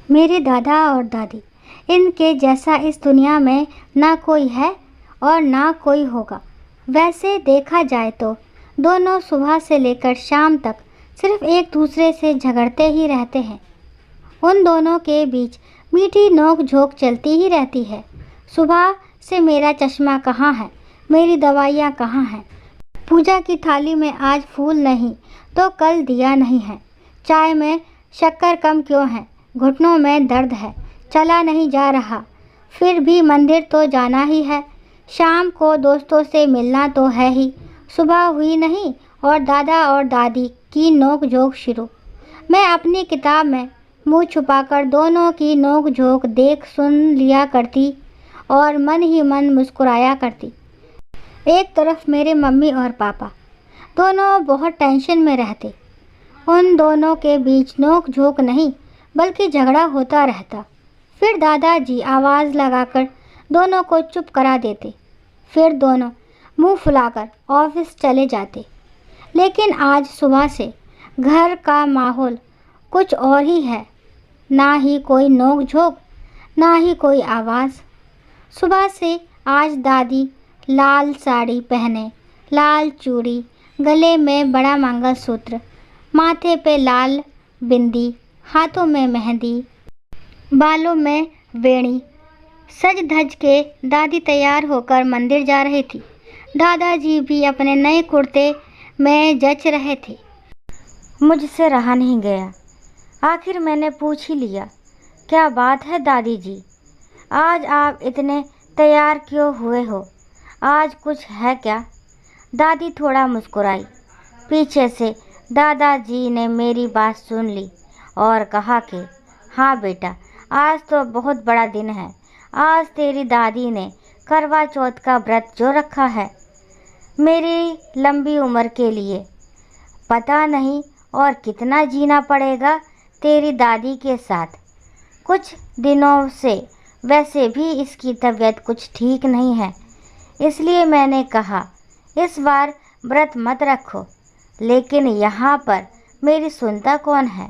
मेरे दादा और दादी, इनके जैसा इस दुनिया में ना कोई है और ना कोई होगा। वैसे देखा जाए तो दोनों सुबह से लेकर शाम तक सिर्फ एक दूसरे से झगड़ते ही रहते हैं। उन दोनों के बीच मीठी नोक झोंक चलती ही रहती है। सुबह से मेरा चश्मा कहाँ है, मेरी दवाइयाँ कहाँ हैं, पूजा की थाली में आज फूल नहीं तो कल दिया नहीं है, चाय में शक्कर कम क्यों है, घुटनों में दर्द है, चला नहीं जा रहा, फिर भी मंदिर तो जाना ही है, शाम को दोस्तों से मिलना तो है ही। सुबह हुई नहीं और दादा और दादी की नोक झोंक शुरू। मैं अपनी किताब में मुंह छुपाकर दोनों की नोक झोंक देख सुन लिया करती और मन ही मन मुस्कुराया करती। एक तरफ मेरे मम्मी और पापा दोनों बहुत टेंशन में रहते। उन दोनों के बीच नोक झोंक नहीं बल्कि झगड़ा होता रहता। फिर दादाजी आवाज़ लगाकर दोनों को चुप करा देते। फिर दोनों मुंह फुलाकर ऑफिस चले जाते। लेकिन आज सुबह से घर का माहौल कुछ और ही है। ना ही कोई नोक झोंक, ना ही कोई आवाज़। सुबह से आज दादी लाल साड़ी पहने, लाल चूड़ी, गले में बड़ा मंगलसूत्र, माथे पे लाल बिंदी, हाथों में मेहंदी, बालों में वेणी, सज धज के दादी तैयार होकर मंदिर जा रही थी। दादाजी भी अपने नए कुर्ते में जच रहे थे। मुझसे रहा नहीं गया। आखिर मैंने पूछ ही लिया, क्या बात है दादी जी, आज आप इतने तैयार क्यों हुए हो, आज कुछ है क्या? दादी थोड़ा मुस्कुराई। पीछे से दादाजी ने मेरी बात सुन ली और कहा कि हाँ बेटा, आज तो बहुत बड़ा दिन है। आज तेरी दादी ने करवा चौथ का व्रत जो रखा है मेरी लंबी उम्र के लिए। पता नहीं और कितना जीना पड़ेगा तेरी दादी के साथ। कुछ दिनों से वैसे भी इसकी तबीयत कुछ ठीक नहीं है, इसलिए मैंने कहा इस बार व्रत मत रखो। लेकिन यहाँ पर मेरी सुनता कौन है?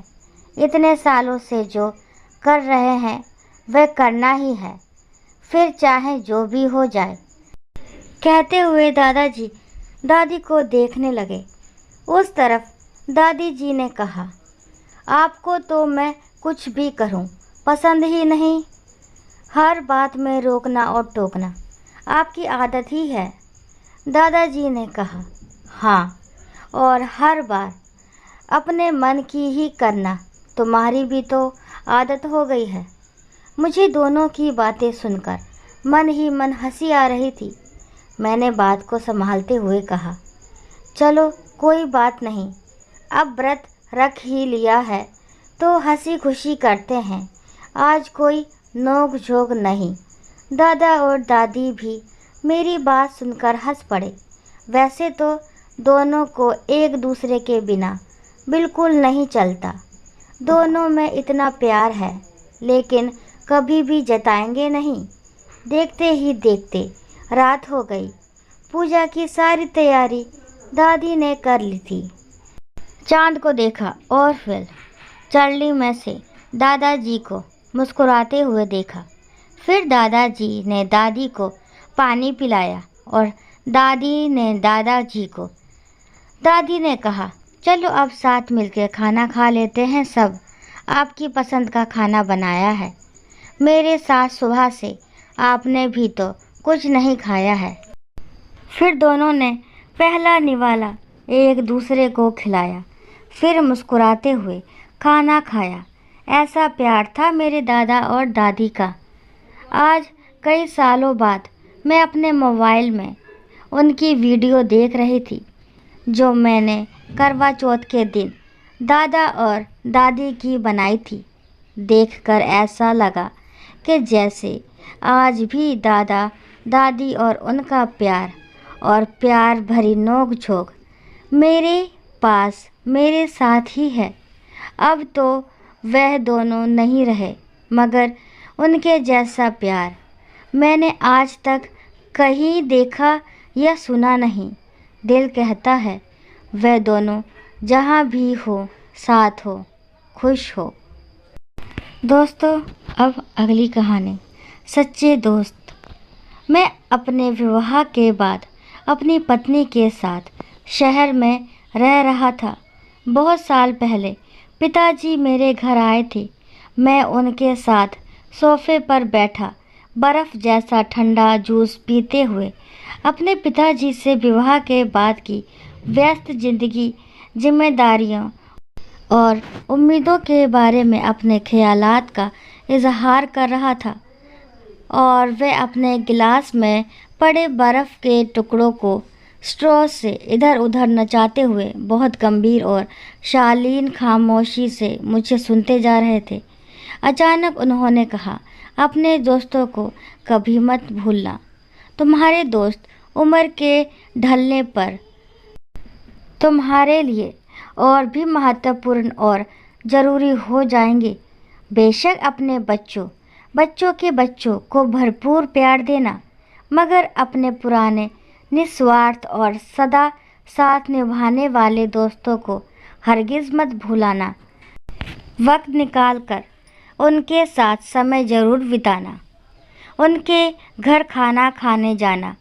इतने सालों से जो कर रहे हैं वह करना ही है, फिर चाहे जो भी हो जाए। कहते हुए दादाजी दादी को देखने लगे। उस तरफ दादी जी ने कहा, आपको तो मैं कुछ भी करूं पसंद ही नहीं। हर बात में रोकना और टोकना आपकी आदत ही है। दादाजी ने कहा, हाँ, और हर बार अपने मन की ही करना तुम्हारी भी तो आदत हो गई है। मुझे दोनों की बातें सुनकर मन ही मन हंसी आ रही थी। मैंने बात को संभालते हुए कहा, चलो कोई बात नहीं, अब व्रत रख ही लिया है तो हंसी खुशी करते हैं, आज कोई नोक झोंक नहीं। दादा और दादी भी मेरी बात सुनकर हंस पड़े। वैसे तो दोनों को एक दूसरे के बिना बिल्कुल नहीं चलता। दोनों में इतना प्यार है, लेकिन कभी भी जताएंगे नहीं। देखते ही देखते रात हो गई। पूजा की सारी तैयारी दादी ने कर ली थी। चांद को देखा और फिर चरली में से दादाजी को मुस्कुराते हुए देखा। फिर दादाजी ने दादी को पानी पिलाया और दादी ने दादाजी को। दादी ने कहा, चलो अब साथ मिलकर खाना खा लेते हैं, सब आपकी पसंद का खाना बनाया है। मेरे साथ सुबह से आपने भी तो कुछ नहीं खाया है। फिर दोनों ने पहला निवाला एक दूसरे को खिलाया, फिर मुस्कुराते हुए खाना खाया। ऐसा प्यार था मेरे दादा और दादी का। आज कई सालों बाद मैं अपने मोबाइल में उनकी वीडियो देख रही थी, जो मैंने करवा चौथ के दिन दादा और दादी की बनाई थी। देखकर ऐसा लगा कि जैसे आज भी दादा दादी और उनका प्यार और प्यार भरी नोक झोंक मेरे पास मेरे साथ ही है। अब तो वह दोनों नहीं रहे, मगर उनके जैसा प्यार मैंने आज तक कहीं देखा या सुना नहीं। दिल कहता है वह दोनों जहाँ भी हो, साथ हो, खुश हो। दोस्तों, अब अगली कहानी, सच्चे दोस्त। मैं अपने विवाह के बाद अपनी पत्नी के साथ शहर में रह रहा था। बहुत साल पहले पिताजी मेरे घर आए थे। मैं उनके साथ सोफे पर बैठा बर्फ़ जैसा ठंडा जूस पीते हुए अपने पिताजी से विवाह के बाद की व्यस्त जिंदगी, जिम्मेदारियों और उम्मीदों के बारे में अपने ख्यालात का इजहार कर रहा था। और वे अपने गिलास में पड़े बर्फ़ के टुकड़ों को स्ट्रॉ से इधर उधर नचाते हुए बहुत गंभीर और शालीन खामोशी से मुझे सुनते जा रहे थे। अचानक उन्होंने कहा, अपने दोस्तों को कभी मत भूलना। तुम्हारे दोस्त उम्र के ढलने पर तुम्हारे लिए और भी महत्वपूर्ण और ज़रूरी हो जाएंगे। बेशक अपने बच्चों के बच्चों को भरपूर प्यार देना, मगर अपने पुराने निस्वार्थ और सदा साथ निभाने वाले दोस्तों को हरगिज़ मत भुलाना। वक्त निकाल कर उनके साथ समय ज़रूर बिताना, उनके घर खाना खाने जाना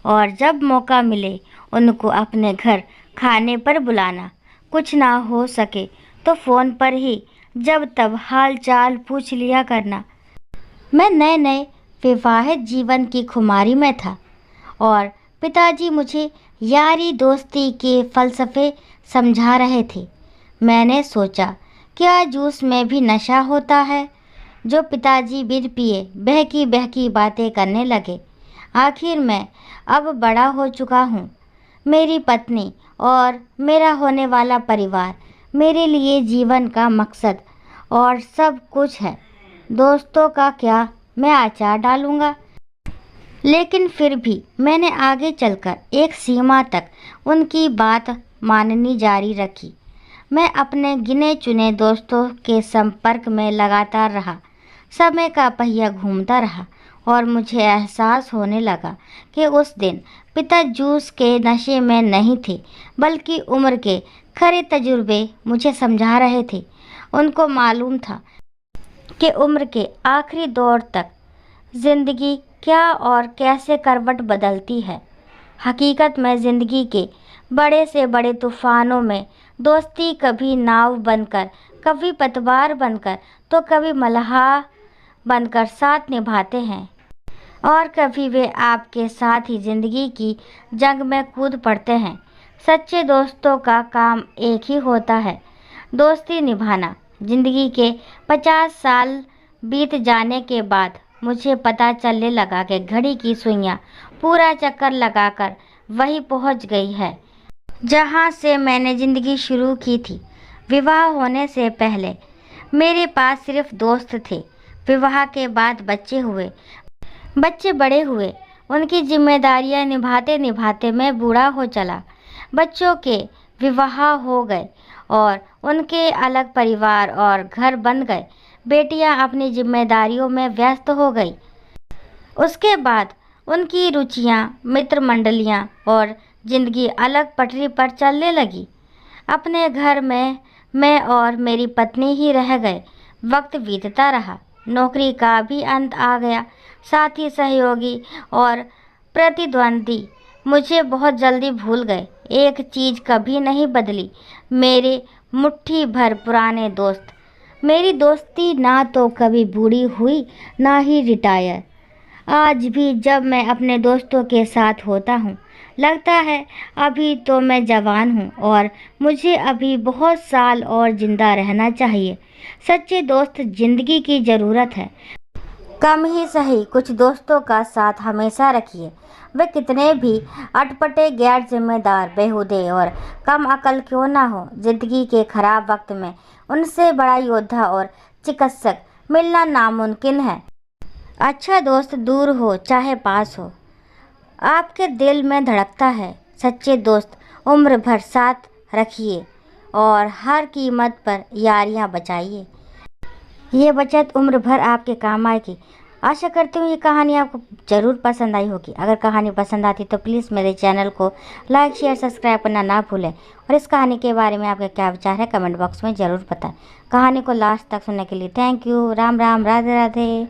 और जब मौका मिले उनको अपने घर खाने पर बुलाना। कुछ ना हो सके तो फ़ोन पर ही जब तब हाल चाल पूछ लिया करना। मैं नए नए विवाहित जीवन की खुमारी में था और पिताजी मुझे यारी दोस्ती के फ़लसफ़े समझा रहे थे। मैंने सोचा, क्या जूस में भी नशा होता है? जो पिताजी बिन पिए बहकी बहकी बातें करने लगे। आखिर मैं अब बड़ा हो चुका हूँ। मेरी पत्नी और मेरा होने वाला परिवार मेरे लिए जीवन का मकसद और सब कुछ है। दोस्तों का क्या मैं आचार डालूँगा? लेकिन फिर भी मैंने आगे चलकर एक सीमा तक उनकी बात माननी जारी रखी। मैं अपने गिने चुने दोस्तों के संपर्क में लगातार रहा। समय का पहिया घूमता रहा और मुझे एहसास होने लगा कि उस दिन पिता जूस के नशे में नहीं थे, बल्कि उम्र के खरे तजुर्बे मुझे समझा रहे थे। उनको मालूम था कि उम्र के आखिरी दौर तक ज़िंदगी क्या और कैसे करवट बदलती है। हकीकत में ज़िंदगी के बड़े से बड़े तूफ़ानों में दोस्ती कभी नाव बनकर, कभी पतवार बनकर, तो कभी मल्लाह बनकर साथ निभाते हैं, और कभी वे आपके साथ ही ज़िंदगी की जंग में कूद पड़ते हैं। सच्चे दोस्तों का काम एक ही होता है, दोस्ती निभाना। ज़िंदगी के 50 साल बीत जाने के बाद मुझे पता चलने लगा कि घड़ी की सुइयां पूरा चक्कर लगाकर वही पहुंच गई है जहां से मैंने ज़िंदगी शुरू की थी। विवाह होने से पहले मेरे पास सिर्फ दोस्त थे। विवाह के बाद बच्चे बड़े हुए, उनकी जिम्मेदारियां निभाते निभाते मैं बूढ़ा हो चला। बच्चों के विवाह हो गए और उनके अलग परिवार और घर बन गए। बेटियां अपनी जिम्मेदारियों में व्यस्त हो गई। उसके बाद उनकी रुचियां, मित्र मंडलियां और ज़िंदगी अलग पटरी पर चलने लगी। अपने घर में मैं और मेरी पत्नी ही रह गए। वक्त बीतता रहा, नौकरी का भी अंत आ गया। साथी, सहयोगी और प्रतिद्वंदी मुझे बहुत जल्दी भूल गए। एक चीज़ कभी नहीं बदली, मेरे मुट्ठी भर पुराने दोस्त। मेरी दोस्ती ना तो कभी बूढ़ी हुई, ना ही रिटायर। आज भी जब मैं अपने दोस्तों के साथ होता हूँ, लगता है अभी तो मैं जवान हूँ और मुझे अभी बहुत साल और ज़िंदा रहना चाहिए। सच्चे दोस्त ज़िंदगी की ज़रूरत है। कम ही सही, कुछ दोस्तों का साथ हमेशा रखिए। वे कितने भी अटपटे, गैर जिम्मेदार, बेहुदे और कम अकल क्यों ना हो, जिंदगी के खराब वक्त में उनसे बड़ा योद्धा और चिकित्सक मिलना नामुमकिन है। अच्छा दोस्त दूर हो चाहे पास हो, आपके दिल में धड़कता है। सच्चे दोस्त उम्र भर साथ रखिए और हर कीमत पर यारियां बचाइए। ये बचत उम्र भर आपके काम आएगी। आशा करती हूँ ये कहानी आपको ज़रूर पसंद आई होगी। अगर कहानी पसंद आती तो प्लीज़ मेरे चैनल को लाइक, शेयर, सब्सक्राइब करना ना भूलें। और इस कहानी के बारे में आपके क्या विचार है कमेंट बॉक्स में ज़रूर बताएं। कहानी को लास्ट तक सुनने के लिए थैंक यू। राम राम, राधे राधे।